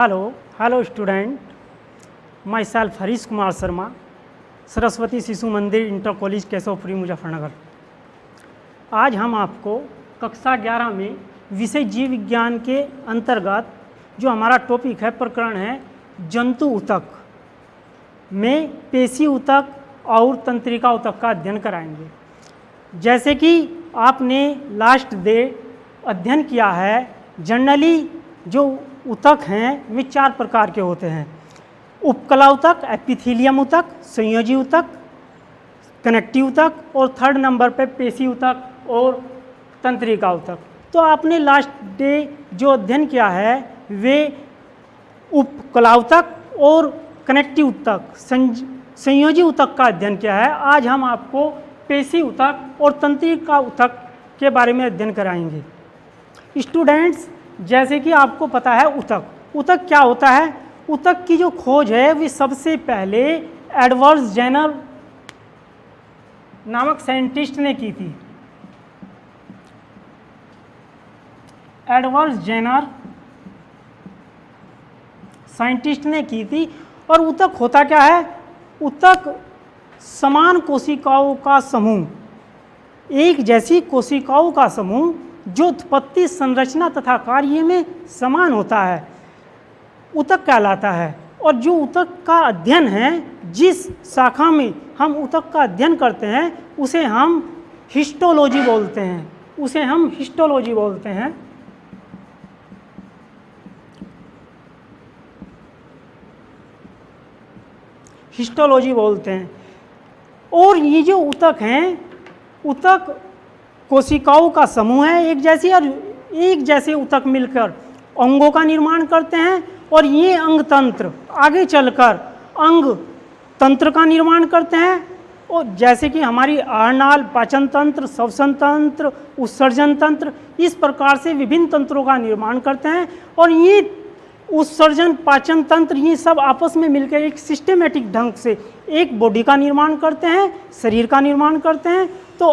Hello student, my self Harish Kumar Sharma, Saraswati Shishu मंदिर inter college Keshav Puri Muzaffarnagar. आज हम आपको कक्षा 11 में विषय जीव विज्ञान के अंतर्गत जो हमारा टॉपिक है, प्रकरण है जंतु ऊतक में पेशी ऊतक और तंत्रिका ऊतक का अध्ययन कराएंगे। जैसे कि आपने लास्ट डे अध्ययन किया है, जनरली जो ऊतक हैं वे 4 प्रकार के होते हैं: उपकला ऊतक, एपिथेलियम ऊतक, संयोजी ऊतक, कनेक्टिव ऊतक और थर्ड नंबर पे पेशी ऊतक और तंत्रिका ऊतक। तो आपने लास्ट डे जो अध्ययन किया है वे उपकला ऊतक और कनेक्टिव ऊतक, संयोजी ऊतक का अध्ययन किया है। आज हम आपको पेशी ऊतक और तंत्रिका ऊतक के बारे में अध्ययन कराएंगे। स्टूडेंट्स, जैसे कि आपको पता है ऊतक क्या होता है। ऊतक की जो खोज है वे सबसे पहले एडवर्ड जेनर नामक साइंटिस्ट ने की थी। एडवर्ड जेनर साइंटिस्ट ने की थी। और ऊतक होता क्या है? ऊतक समान कोशिकाओं का समूह, एक जैसी कोशिकाओं का समूह जो उत्पत्ति, संरचना तथा कार्य में समान होता है, ऊतक कहलाता है। और जो ऊतक का अध्ययन है, जिस शाखा में हम ऊतक का अध्ययन करते हैं उसे हम हिस्टोलॉजी बोलते हैं। हिस्टोलॉजी बोलते हैं। और ये जो ऊतक हैं, ऊतक कोशिकाओं का समूह है एक जैसी, और एक जैसे ऊतक मिलकर अंगों का निर्माण करते हैं। और ये अंग तंत्र आगे चलकर अंग तंत्र का निर्माण करते हैं। और जैसे कि हमारी आहारनाल, पाचन तंत्र, श्वसन तंत्र, उत्सर्जन तंत्र, इस प्रकार से विभिन्न तंत्रों का निर्माण करते हैं। और ये उत्सर्जन, पाचन तंत्र, ये सब आपस में मिलकर एक सिस्टेमेटिक ढंग से एक बॉडी का निर्माण करते हैं, शरीर का निर्माण करते हैं। तो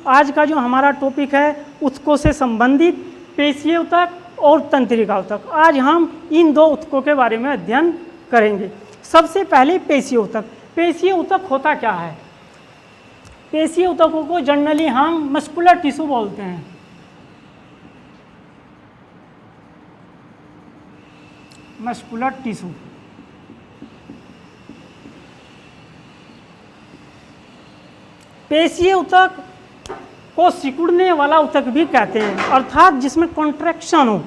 आज का जो हमारा टॉपिक है ऊतकों से संबंधित पेशीय ऊतक और तंत्रिका ऊतक। आज हम इन 2 ऊतकों के बारे में अध्ययन करेंगे। सबसे पहले पेशीय ऊतक। पेशीय ऊतक होता क्या है? पेशीय ऊतकों को जनरली हम मस्कुलर टिश्यू बोलते हैं। Muscular tissue. पेशीय ऊतक को सिकुड़ने वाला ऊतक भी कहते हैं, अर्थात जिसमें कॉन्ट्रैक्शन हो,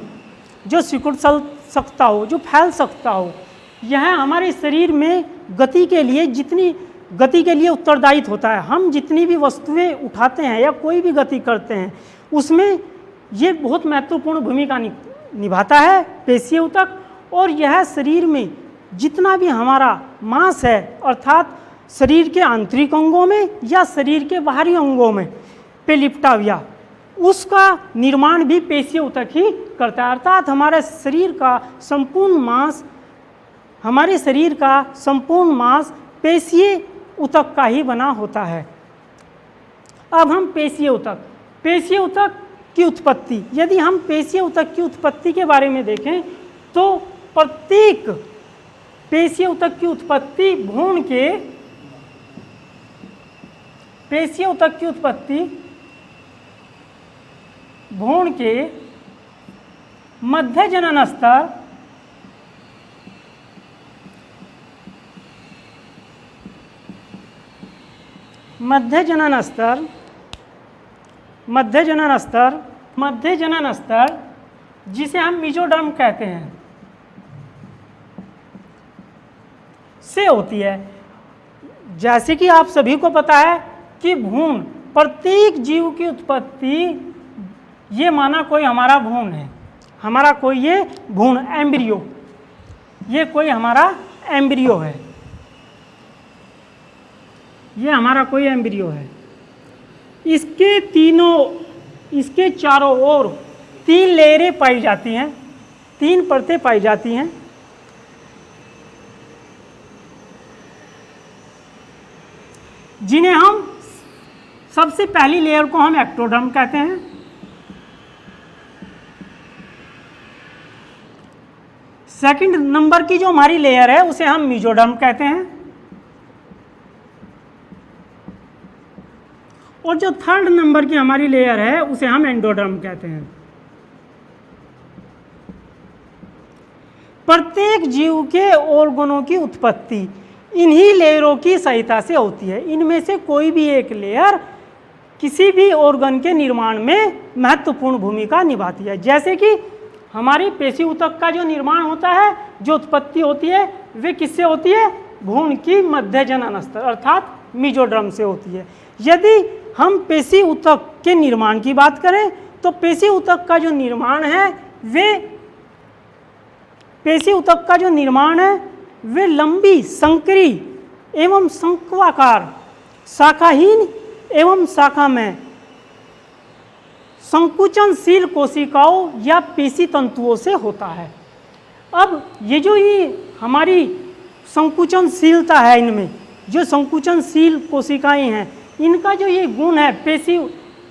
जो सिकुड़ सकता हो, जो फैल सकता हो। यह हमारे शरीर में गति के लिए उत्तरदायी होता है। हम जितनी भी वस्तुएं उठाते हैं या कोई भी गति करते हैं उसमें ये बहुत महत्वपूर्ण भूमिका निभाता है पेशीय ऊतक। और यह शरीर में जितना भी हमारा मांस है, अर्थात शरीर के आंतरिक अंगों में या शरीर के बाहरी अंगों में पे लिपटा हुआ, उसका निर्माण भी पेशीय ऊतक ही करता है। अर्थात हमारे शरीर का संपूर्ण मांस पेशीय ऊतक का ही बना होता है। अब हम पेशीय ऊतक की उत्पत्ति, यदि हम पेशीय ऊतक की उत्पत्ति के बारे में देखें तो प्रत्येक पेशीय ऊतक की उत्पत्ति भ्रूण के मध्य जनन स्तर जिसे हम मेसोडर्म कहते हैं से होती है। जैसे कि आप सभी को पता है कि भ्रूण, प्रत्येक जीव की उत्पत्ति, ये माना कोई हमारा भ्रूण है, हमारा कोई ये भ्रूण एम्ब्रियो, ये कोई हमारा एम्ब्रियो है, ये हमारा कोई एम्ब्रियो है। इसके चारों ओर 3 लेयरें पाई जाती हैं, 3 परतें पाई जाती हैं। जिन्हें हम सबसे पहली लेयर को हम एक्टोडर्म कहते हैं। सेकंड नंबर की जो हमारी लेयर है उसे हम मेसोडर्म कहते हैं, और जो थर्ड नंबर की हमारी लेयर है उसे हम एंडोडर्म कहते हैं। प्रत्येक जीव के ऑर्गनों की उत्पत्ति इन्हीं लेयरों की सहायता से होती है। इनमें से कोई भी एक लेयर किसी भी ऑर्गन के निर्माण में महत्वपूर्ण भूमिका निभाती है। जैसे कि हमारी पेशी ऊतक का जो निर्माण होता है, जो उत्पत्ति होती है, वे किससे होती है? भ्रूण की मध्य जनन स्तर अर्थात मेसोडर्म से होती है। यदि हम पेशी ऊतक के निर्माण की बात करें तो पेशी ऊतक का जो निर्माण है वे लंबी संकरी एवं शंक्वाकार शाखाहीन एवं शाखा में संकुचनशील कोशिकाओं या पेशी तंतुओं से होता है। अब ये हमारी संकुचनशीलता है, इनमें जो संकुचनशील कोशिकाएं हैं, इनका जो ये गुण है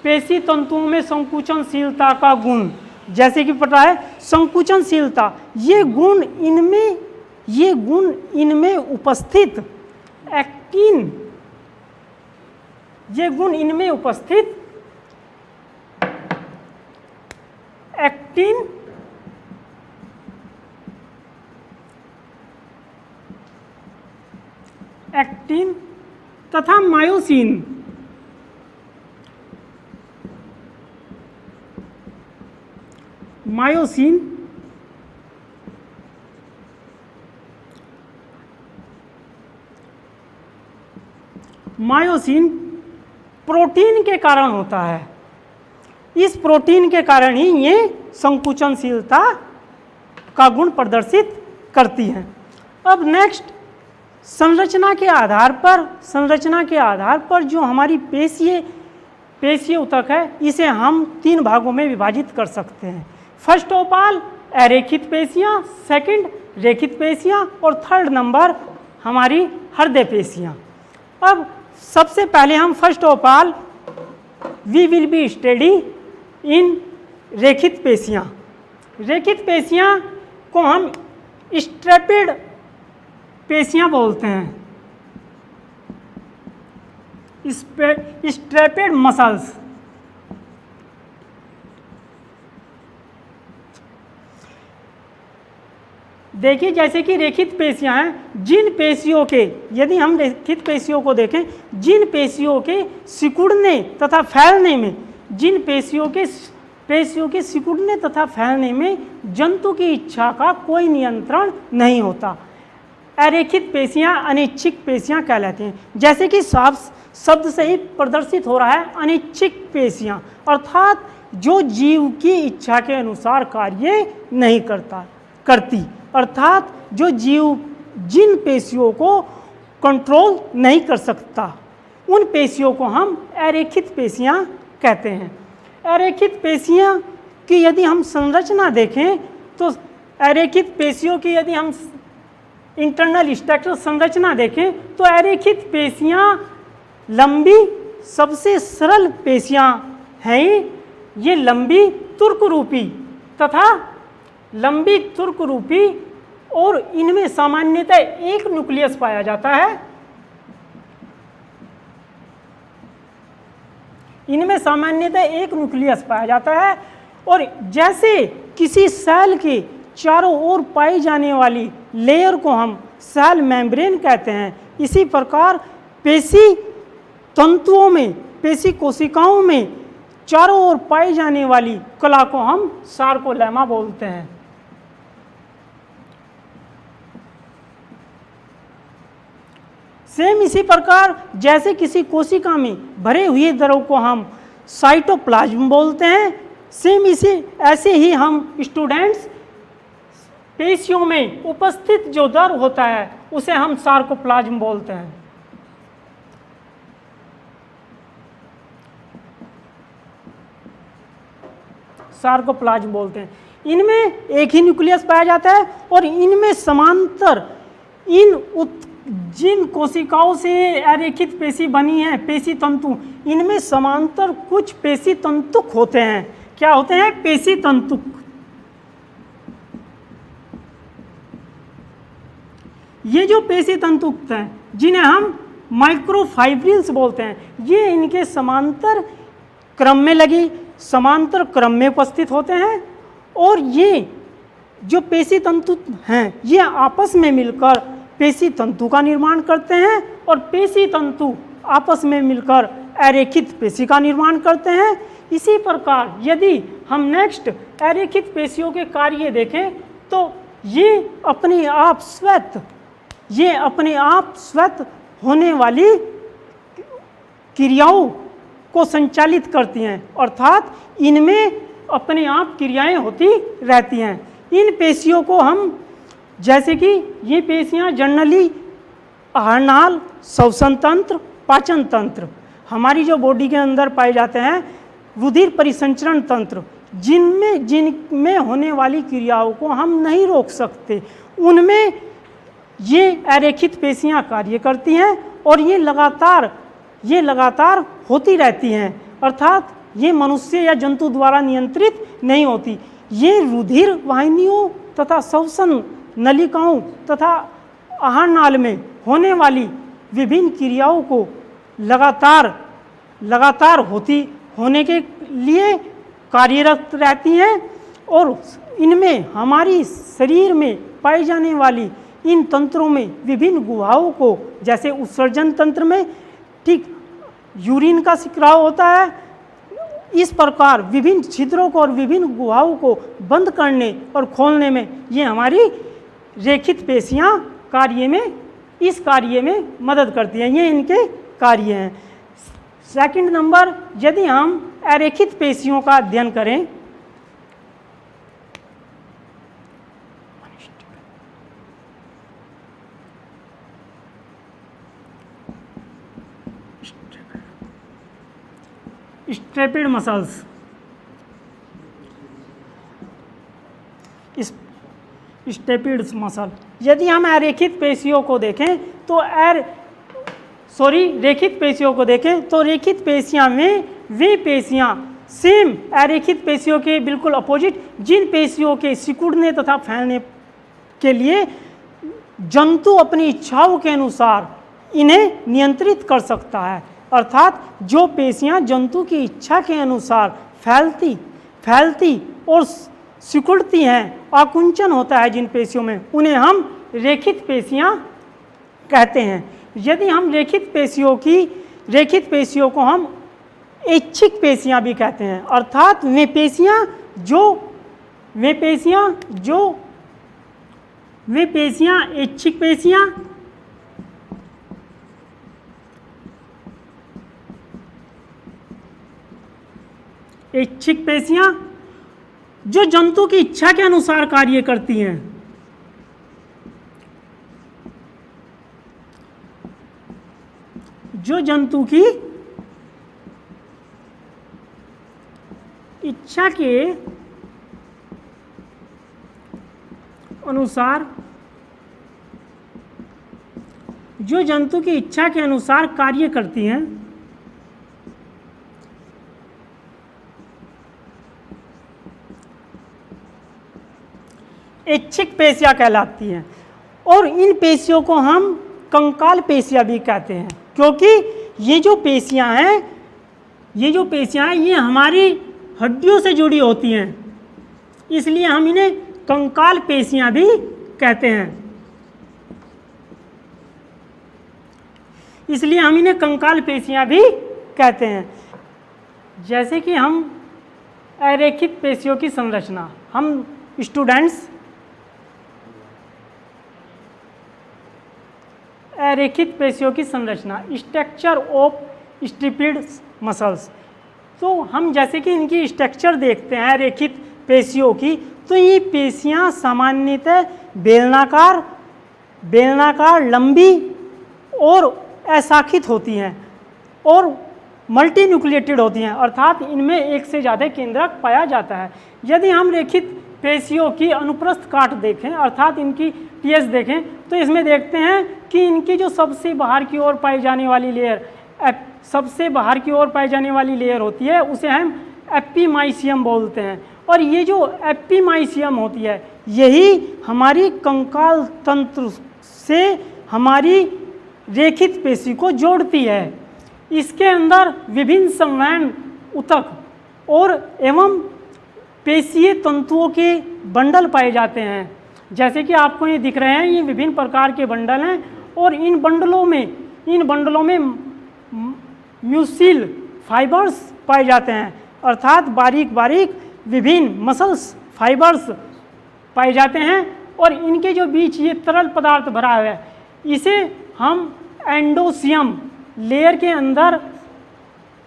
पेशी तंतुओं में संकुचनशीलता का गुण, जैसे कि पता है संकुचनशीलता, ये गुण इनमें उपस्थित एक्टिन तथा मायोसिन प्रोटीन के कारण होता है। इस प्रोटीन के कारण ही ये संकुचनशीलता का गुण प्रदर्शित करती है। अब नेक्स्ट संरचना के आधार पर जो हमारी पेशीय ऊतक है, इसे हम 3 भागों में विभाजित कर सकते हैं। फर्स्ट ऑफ ऑल अरेखित पेशियाँ, सेकंड रेखित पेशियाँ, और थर्ड नंबर हमारी हृदय पेशियाँ। अब सबसे पहले हम first of all we will be study in रेखित पेशियाँ। रेखित पेशियाँ को हम स्ट्रैपिड पेशियाँ बोलते हैं, स्ट्रैपिड मसल्स। देखिए जैसे कि रेखित पेशियां हैं, जिन पेशियों के, यदि हम रेखित पेशियों को देखें, जिन पेशियों के सिकुड़ने तथा फैलने में, जिन पेशियों के सिकुड़ने तथा फैलने में जंतु की इच्छा का कोई नियंत्रण नहीं होता, अरेखित पेशियां अनिच्छिक पेशियां कहलाती हैं। जैसे कि साफ शब्द से ही प्रदर्शित हो रहा है, अनिच्छिक पेशियां अर्थात जो जीव की इच्छा के अनुसार कार्य नहीं करती, अर्थात जो जीव जिन पेशियों को कंट्रोल नहीं कर सकता, उन पेशियों को हम अरेखित पेशियां कहते हैं। अरेखित पेशियां की यदि हम संरचना देखें तो अरेखित पेशियों की यदि हम इंटरनल स्ट्रक्चर संरचना देखें तो अरेखित पेशियां लंबी सबसे सरल पेशियां हैं। ये लंबी तुर्क रूपी और इनमें सामान्यतः एक न्यूक्लियस पाया जाता है। और जैसे किसी सेल के चारों ओर पाई जाने वाली लेयर को हम सेल मेम्ब्रेन कहते हैं, इसी प्रकार पेशी तंतुओं में, पेशी कोशिकाओं में चारों ओर पाई जाने वाली कला को हम सार्कोलेमा बोलते हैं। सेम इसी प्रकार जैसे किसी कोशिका में भरे हुए द्रव को हम साइटोप्लाज्म बोलते हैं, सेम ऐसे ही हम स्टूडेंट्स पेशियों में उपस्थित जो द्रव होता है उसे हम सार्कोप्लाज्म बोलते हैं। इनमें एक ही न्यूक्लियस पाया जाता है और इनमें समांतर जिन कोशिकाओं से अरेखित पेशी बनी है, पेशी तंतु, इनमें समांतर कुछ पेशी तंतुक होते हैं। क्या होते हैं? पेशी तंतुक। ये जो पेशी तंतुक्त हैं जिन्हें हम माइक्रोफाइब्रिल्स बोलते हैं, ये इनके समांतर क्रम में लगी समांतर क्रम में उपस्थित होते हैं और ये जो पेशी तंतु हैं ये आपस में मिलकर पेशी तंतु का निर्माण करते हैं और पेशी तंतु आपस में मिलकर अरेखित पेशी का निर्माण करते हैं। इसी प्रकार यदि हम नेक्स्ट अरेखित पेशियों के कार्य देखें तो ये अपने आप स्वतः होने वाली क्रियाओं को संचालित करती हैं, अर्थात इनमें अपने आप क्रियाएं होती रहती हैं। इन पेशियों को हम, जैसे कि ये पेशियां जनरली आहारनाल, श्वसन तंत्र, पाचन तंत्र, हमारी जो बॉडी के अंदर पाए जाते हैं, रुधिर परिसंचरण तंत्र, जिनमें होने वाली क्रियाओं को हम नहीं रोक सकते, उनमें ये अरेखित पेशियां कार्य करती हैं और ये लगातार होती रहती हैं, अर्थात ये मनुष्य या जंतु द्वारा नियंत्रित नहीं होती। ये रुधिर वाहिनियों तथा श्वसन नलिकाओं तथा आहारनाल में होने वाली विभिन्न क्रियाओं को लगातार होने के लिए कार्यरत रहती हैं और इनमें हमारी शरीर में पाई जाने वाली इन तंत्रों में विभिन्न गुहाओं को, जैसे उत्सर्जन तंत्र में ठीक यूरिन का स्राव होता है, इस प्रकार विभिन्न छिद्रों को और विभिन्न गुहाओं को बंद करने और खोलने में ये हमारी रेखित पेशियां इस कार्य में मदद करती हैं। ये इनके कार्य हैं। सेकंड नंबर, यदि हम अरेखित पेशियों का अध्ययन करें स्ट्रेपिड मसल्स, स्टेपिड मसल, यदि हम अरेखित पेशियों को देखें तो रेखित पेशियों को देखें तो रेखित पेशियां में वे पेशियां सेम अरेखित पेशियों के बिल्कुल अपोजिट, जिन पेशियों के सिकुड़ने तथा फैलने के लिए जंतु अपनी इच्छाओं के अनुसार इन्हें नियंत्रित कर सकता है, अर्थात जो पेशियां जंतु की इच्छा के अनुसार फैलती और सिकुड़ती हैं, आकुंचन होता है जिन पेशियों में, उन्हें हम रेखित पेशियां कहते हैं। यदि हम रेखित पेशियों को हम ऐच्छिक पेशियां भी कहते हैं, अर्थात वे पेशियां ऐच्छिक पेशियां जो जंतु की इच्छा के अनुसार कार्य करती हैं। जो जंतु की इच्छा के अनुसार कार्य करती हैं, ऐच्छिक पेशियां कहलाती हैं। और इन पेशियों को हम कंकाल पेशियां भी कहते हैं, क्योंकि ये जो पेशियां हैं ये हमारी हड्डियों से जुड़ी होती हैं, इसलिए हम इन्हें कंकाल पेशियां भी कहते हैं। जैसे कि हम अरेखित पेशियों की संरचना, हम स्टूडेंट्स अरेखित पेशियों की संरचना, स्ट्रक्चर ऑफ स्ट्रिपिड मसल्स, तो हम जैसे कि इनकी स्ट्रक्चर देखते हैं रेखित पेशियों की, तो ये पेशियां सामान्यतः बेलनाकार लंबी और अशाखित होती हैं और मल्टी न्यूक्लिएटेड होती हैं, अर्थात इनमें एक से ज़्यादा केंद्रक पाया जाता है। यदि हम रेखित पेशियों की अनुप्रस्थ काट देखें, अर्थात इनकी टीएस देखें, तो इसमें देखते हैं कि इनकी जो सबसे बाहर की ओर पाई जाने वाली लेयर होती है उसे हम एपिमाइसियम बोलते हैं। और ये जो एपिमाइसियम होती है यही हमारी कंकाल तंत्र से हमारी रेखित पेशी को जोड़ती है। इसके अंदर विभिन्न संवहन ऊतक और एवं पेशीय तंतुओं के बंडल पाए जाते हैं। जैसे कि आपको ये दिख रहे हैं, ये विभिन्न प्रकार के बंडल हैं और इन बंडलों में म्यूसिल फाइबर्स पाए जाते हैं, अर्थात बारीक बारीक विभिन्न मसल्स फाइबर्स पाए जाते हैं और इनके जो बीच ये तरल पदार्थ भरा हुआ है, इसे हम एंडोसियम लेयर के अंदर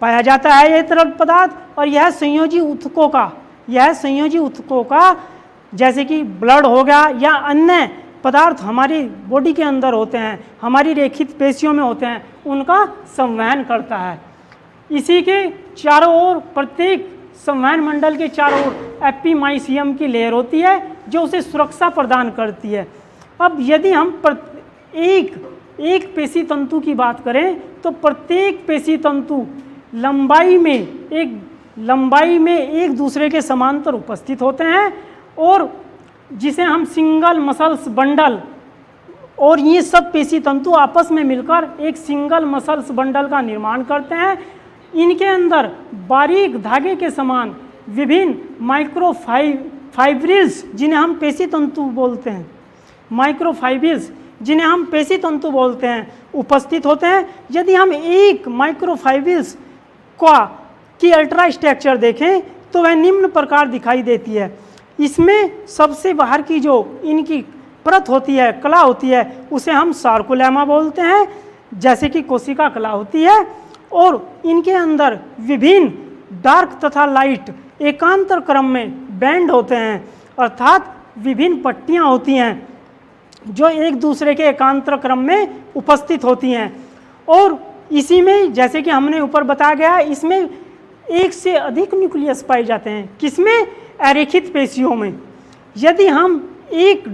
पाया जाता है ये तरल पदार्थ। और यह संयोजी ऊतकों का जैसे कि ब्लड हो गया या अन्य पदार्थ हमारी बॉडी के अंदर होते हैं, हमारी रेखित पेशियों में होते हैं, उनका संवहन करता है। इसी के चारों ओर, प्रत्येक संवहन मंडल के चारों ओर एपिमाइसियम की लेयर होती है जो उसे सुरक्षा प्रदान करती है। अब यदि हम एक पेशी तंतु की बात करें तो प्रत्येक पेशी तंतु लंबाई में एक दूसरे के समांतर उपस्थित होते हैं और जिसे हम सिंगल मसल्स बंडल, और ये सब पेशी तंतु आपस में मिलकर एक सिंगल मसल्स बंडल का निर्माण करते हैं। इनके अंदर बारीक धागे के समान विभिन्न माइक्रोफाइब्रिल्स जिन्हें हम पेशी तंतु बोलते हैं उपस्थित होते हैं। यदि हम एक माइक्रोफाइब्रिल्स की अल्ट्रा स्ट्रक्चर देखें तो वह निम्न प्रकार दिखाई देती है। इसमें सबसे बाहर की जो इनकी परत होती है, कला होती है, उसे हम सार्कोलेमा बोलते हैं, जैसे कि कोशिका कला होती है। और इनके अंदर विभिन्न डार्क तथा लाइट एकांतर क्रम में बैंड होते हैं, अर्थात विभिन्न पट्टियां होती हैं जो एक दूसरे के एकांतर क्रम में उपस्थित होती हैं। और इसी में, जैसे कि हमने ऊपर बताया गया, इसमें एक से अधिक न्यूक्लियस पाए जाते हैं। किसमें? अरेखित पेशियों में। यदि हम एक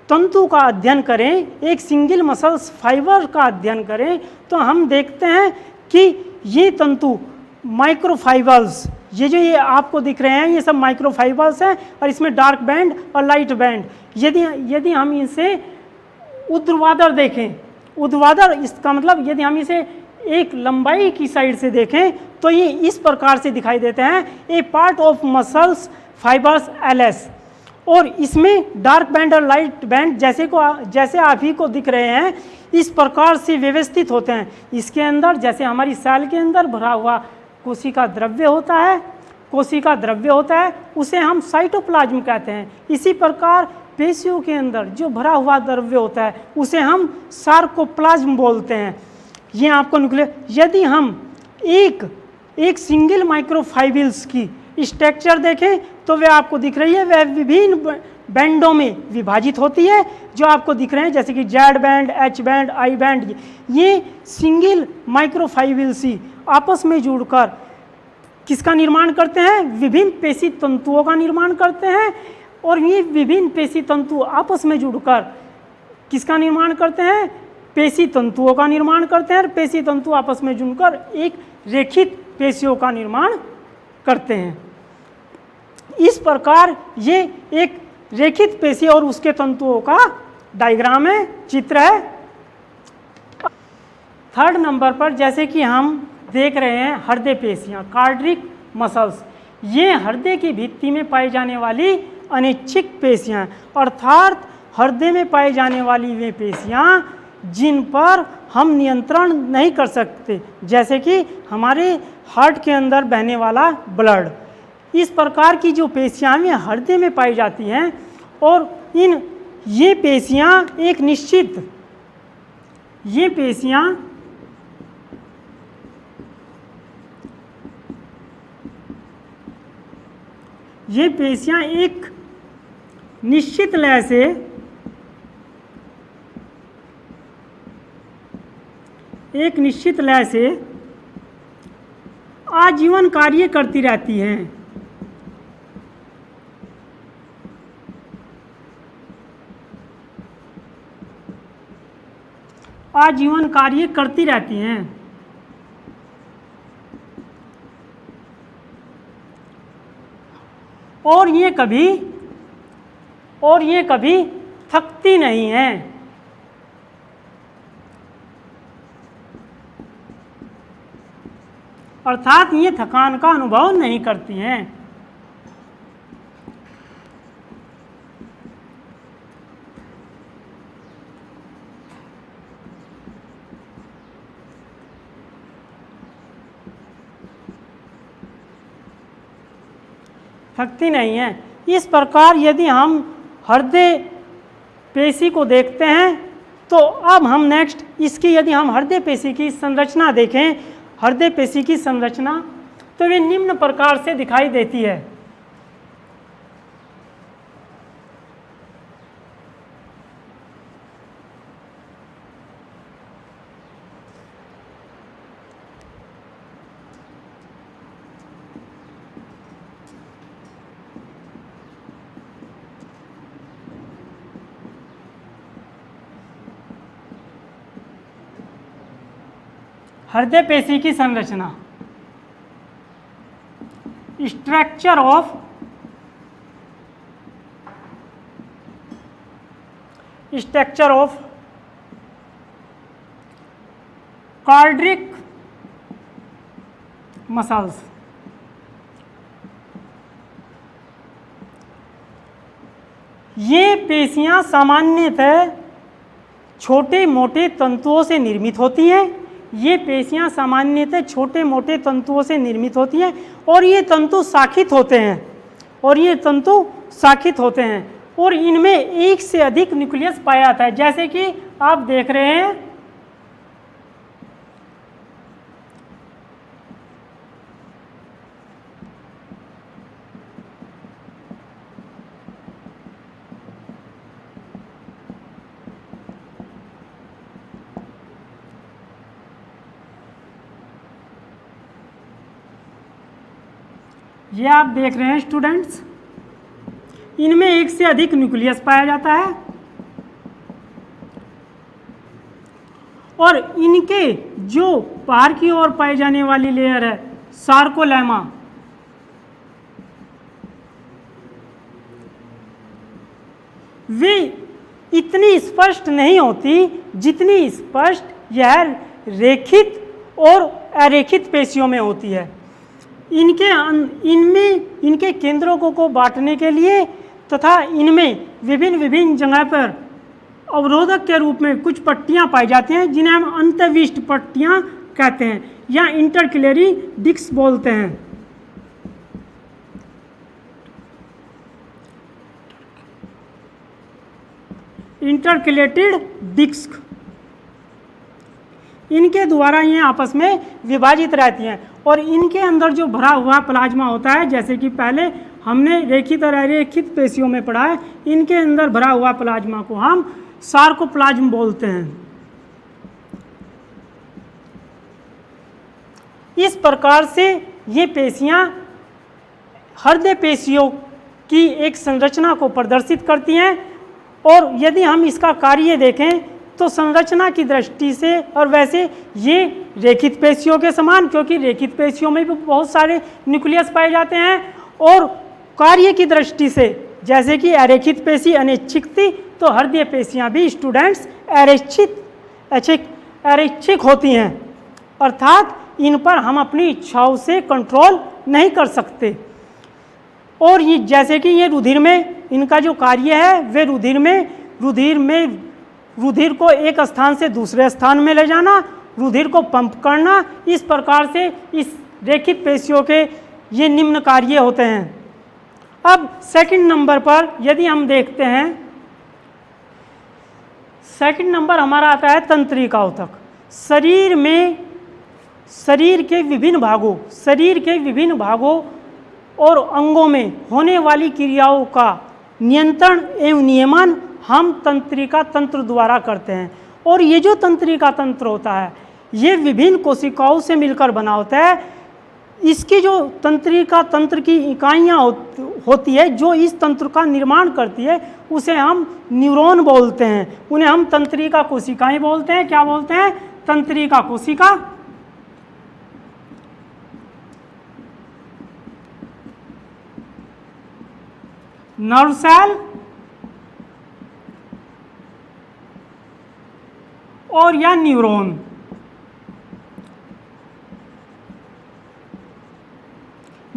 तंतु का अध्ययन करें, एक सिंगल मसल्स फाइबर का अध्ययन करें, तो हम देखते हैं कि ये तंतु माइक्रोफाइबर्स, ये आपको दिख रहे हैं, ये सब माइक्रोफाइबर्स हैं और इसमें डार्क बैंड और लाइट बैंड। यदि हम इसे ऊर्ध्वाधर देखें, ऊर्ध्वाधर इसका मतलब यदि हम इसे एक लंबाई की साइड से देखें तो ये इस प्रकार से दिखाई देते हैं, a part of muscles fibres एलएस। और इसमें डार्क बैंड और लाइट बैंड जैसे आप ही को दिख रहे हैं, इस प्रकार से व्यवस्थित होते हैं। इसके अंदर, जैसे हमारी सेल के अंदर भरा हुआ कोशिका द्रव्य होता है, उसे हम साइटोप्लाज्म कहते हैं। इसी प्रकार पेशियों के अंदर जो भरा हुआ द्रव्य होता है उसे हम सार्कोप्लाज्म बोलते हैं। ये आपको न्यूक्लियर, यदि हम एक सिंगल माइक्रोफाइब्रिल्स की स्ट्रक्चर देखें तो वे आपको दिख रही है, वह विभिन्न बैंडों में विभाजित होती है जो आपको दिख रहे हैं, जैसे कि Z band, H band, I band. ये सिंगल माइक्रोफाइब्रिल्स आपस में जुड़कर किसका निर्माण करते हैं? विभिन्न पेशी तंतुओं का निर्माण करते हैं। और ये विभिन्न पेशी तंतु आपस में जुड़कर किसका निर्माण करते हैं? पेशी तंतुओं का निर्माण करते हैं। और पेशी तंतु आपस में जुड़कर एक रेखित पेशियों का निर्माण करते हैं। इस प्रकार ये एक रेखित पेशी और उसके तंतुओं का डायग्राम है, चित्र है। थर्ड नंबर पर जैसे कि हम देख रहे हैं हृदय पेशियां, कार्डियक मसल्स। ये हृदय की भित्ति में पाई जाने वाली अनैच्छिक पेशियां, अर्थात हृदय में पाई जाने वाली वे पेशियां जिन पर हम नियंत्रण नहीं कर सकते, जैसे कि हमारे हार्ट के अंदर बहने वाला ब्लड। इस प्रकार की जो पेशियां हैं हृदय में पाई जाती हैं और ये पेशियां एक निश्चित लय से आजीवन कार्य करती रहती हैं। आजीवन कार्य करती रहती हैं। और ये कभी थकती नहीं हैं। अर्थात ये थकान का अनुभव नहीं करती हैं। थकती नहीं है। इस प्रकार यदि हम हृदय पेशी को देखते हैं तो अब हम नेक्स्ट इसकी यदि हम हृदय पेशी की संरचना देखें, हृदय पेशी की संरचना तो वे निम्न प्रकार से दिखाई देती है। हृदय पेशी की संरचना, स्ट्रक्चर ऑफ कार्डियक मसल्स। ये पेशियां सामान्यतः छोटे मोटे तंतुओं से निर्मित होती हैं। ये पेशियां सामान्यतः छोटे मोटे तंतुओं से निर्मित होती हैं और ये तंतु शाखित होते हैं और इनमें एक से अधिक न्यूक्लियस पाया जाता है। जैसे कि आप देख रहे हैं ये आप देख रहे हैं स्टूडेंट्स, इनमें एक से अधिक न्यूक्लियस पाया जाता है और इनके जो बाहर की ओर पाई जाने वाली लेयर है सार्कोलेमा, वे इतनी स्पष्ट नहीं होती जितनी स्पष्ट यह रेखित और अरेखित पेशियों में होती है। इनके केंद्रों को बांटने के लिए तथा इनमें विभिन्न जगह पर अवरोधक के रूप में कुछ पट्टियां पाई जाती हैं जिन्हें हम अंतःविष्ट पट्टियां कहते हैं या इंटरक्लेरी डिस्क बोलते हैं। इंटरक्लेटेड डिस्क, इनके द्वारा ये आपस में विभाजित रहती हैं और इनके अंदर जो भरा हुआ प्लाज्मा होता है, जैसे कि पहले हमने रेखित और अरेखित पेशियों में पढ़ा है, इनके अंदर भरा हुआ प्लाज्मा को हम सार्कोप्लाज्म बोलते हैं। इस प्रकार से ये पेशियां हृदय पेशियों की एक संरचना को प्रदर्शित करती हैं और यदि हम इसका कार्य देखें तो संरचना की दृष्टि से और वैसे ये रेखित पेशियों के समान, क्योंकि रेखित पेशियों में भी बहुत सारे न्यूक्लियस पाए जाते हैं, और कार्य की दृष्टि से जैसे कि अरेखित पेशी अनैच्छिक थी तो हृदय पेशियां भी स्टूडेंट्स अरैच्छिक होती हैं, अर्थात इन पर हम अपनी इच्छाओं से कंट्रोल नहीं कर सकते। और ये जैसे कि ये रुधिर में इनका जो कार्य है वे रुधिर को एक स्थान से दूसरे स्थान में ले जाना, रुधिर को पंप करना, इस प्रकार से इस रेखित पेशियों के ये निम्न कार्य होते हैं। अब सेकंड नंबर पर यदि हम देखते हैं, सेकंड नंबर हमारा आता है तंत्रिका ऊतक। शरीर के विभिन्न भागों और अंगों में होने वाली क्रियाओं का नियंत्रण एवं नियमन हम तंत्रिका तंत्र द्वारा करते हैं। और ये जो तंत्रिका तंत्र होता है ये विभिन्न कोशिकाओं से मिलकर बना होता है। इसकी जो तंत्रिका तंत्र की इकाइयाँ होती है जो इस तंत्र का निर्माण करती है उसे हम न्यूरॉन बोलते हैं, उन्हें हम तंत्रिका कोशिकाएं बोलते हैं। क्या बोलते हैं? तंत्रिका कोशिका। नर्व सेल और या न्यूरॉन।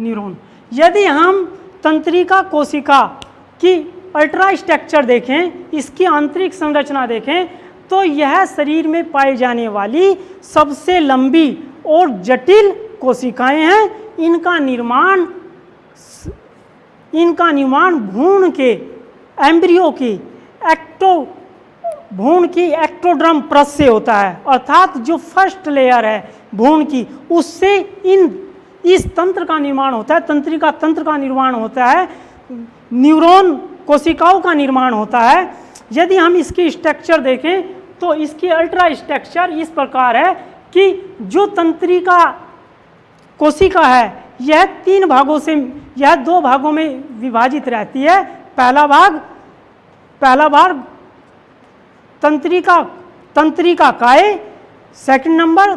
न्यूरॉन। यदि हम तंत्रिका कोशिका की अल्ट्रा स्ट्रक्चर देखें, इसकी आंतरिक संरचना देखें, तो यह शरीर में पाई जाने वाली सबसे लंबी और जटिल कोशिकाएं हैं। इनका निर्माण भ्रूण के एम्ब्रियो की भ्रूण की एक्टोडर्म परत से होता है, अर्थात जो फर्स्ट लेयर है भ्रूण की, उससे इस तंत्र का निर्माण होता है, तंत्रिका तंत्र का निर्माण होता है, न्यूरॉन कोशिकाओं का निर्माण होता है। यदि हम इसकी स्ट्रक्चर देखें तो इसकी अल्ट्रा स्ट्रक्चर इस प्रकार है कि जो तंत्रिका कोशिका है यह दो भागों में विभाजित रहती है। पहला भाग तंत्रिका काय, सेकंड नंबर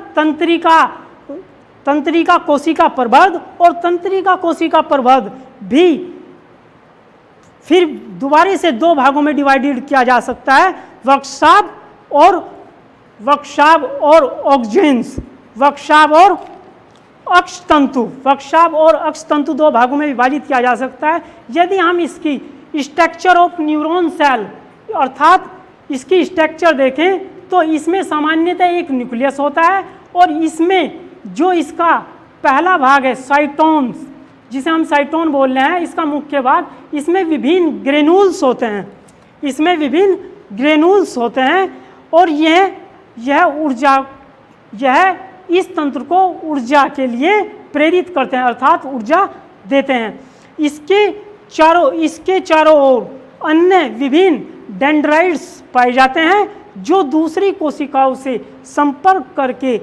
तंत्रिका कोशिका प्रबंध, और तंत्रिका कोशिका प्रबंध भी फिर दोबारा से दो भागों में डिवाइडेड किया जा सकता है, वर्कशाप और ऑक्जेंस, वर्कशाप और अक्षतंतु दो भागों में विभाजित किया जा सकता है। यदि हम इसकी स्ट्रक्चर ऑफ न्यूरॉन सेल अर्थात इसकी स्ट्रक्चर देखें तो इसमें सामान्यतः एक न्यूक्लियस होता है, और इसमें जो इसका पहला भाग है साइटोन्स, जिसे हम साइटोन बोल रहे हैं, इसका मुख्य भाग, इसमें विभिन्न ग्रेन्यूल्स होते हैं, और यह इस तंत्र को ऊर्जा के लिए प्रेरित करते हैं, अर्थात ऊर्जा देते हैं। इसके चारों ओर अन्य विभिन्न डेंड्राइट्स पाए जाते हैं, जो दूसरी कोशिकाओं से संपर्क करके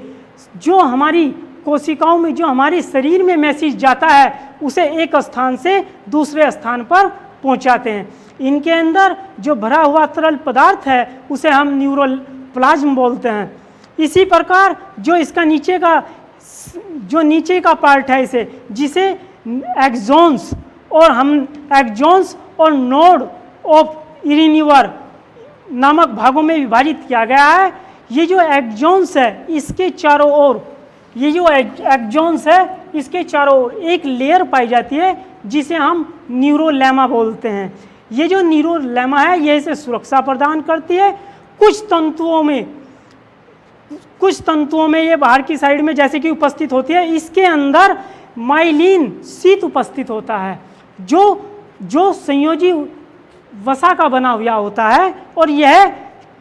जो हमारी कोशिकाओं में, जो हमारे शरीर में मैसेज जाता है, उसे एक स्थान से दूसरे स्थान पर पहुंचाते हैं। इनके अंदर जो भरा हुआ तरल पदार्थ है उसे हम न्यूरोप्लाज्म बोलते हैं। इसी प्रकार जो इसका नीचे का पार्ट है जिसे एक्सॉन्स और नोड ऑफ इरिन्यूअर नामक भागों में विभाजित किया गया है। ये जो एक्सॉन्स है इसके चारों ओर एक लेयर पाई जाती है जिसे हम न्यूरोलेमा बोलते हैं। ये जो न्यूरोलेमा है यह इसे सुरक्षा प्रदान करती है। कुछ तंतुओं में ये बाहर की साइड में जैसे कि उपस्थित होती है, इसके अंदर माइलिन शीत उपस्थित होता है जो संयोजी वसा का बना हुआ होता है, और यह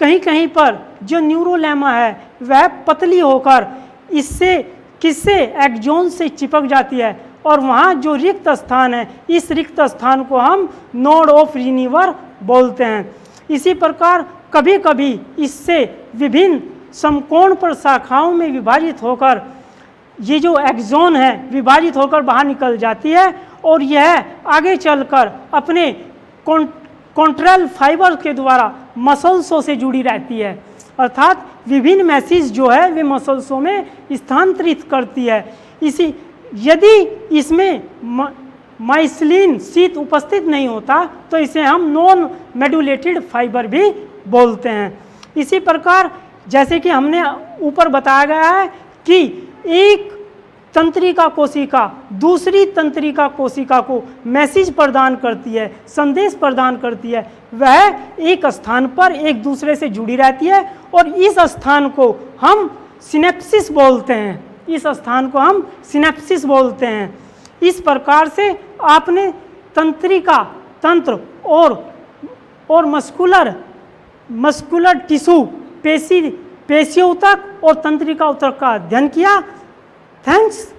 कहीं कहीं पर जो न्यूरोलेमा है वह पतली होकर किससे एक्सॉन से चिपक जाती है, और वहाँ जो रिक्त स्थान है इस रिक्त स्थान को हम नोड ऑफ इरिन्यूअर बोलते हैं। इसी प्रकार कभी कभी इससे विभिन्न समकोण पर शाखाओं में विभाजित होकर ये जो एक्सॉन है विभाजित होकर बाहर निकल जाती है, और यह आगे चलकर अपने कॉन्ट्रैल फाइबर के द्वारा मसल्सों से जुड़ी रहती है, अर्थात विभिन्न मैसेज जो है वे मसल्सों में स्थानांतरित करती है। यदि इसमें माइसिलिन शीत उपस्थित नहीं होता तो इसे हम नॉन मेडुलेटेड फाइबर भी बोलते हैं। इसी प्रकार जैसे कि हमने ऊपर बताया गया है कि एक तंत्रिका कोशिका दूसरी तंत्रिका कोशिका को मैसेज प्रदान करती है, संदेश प्रदान करती है, वह एक स्थान पर एक दूसरे से जुड़ी रहती है, और इस स्थान को हम सिनेप्सिस बोलते हैं। इस प्रकार से आपने तंत्र और मस्कुलर टिश्यू पेशियों तक और तंत्रिका तक का अध्ययन किया। थैंक्स।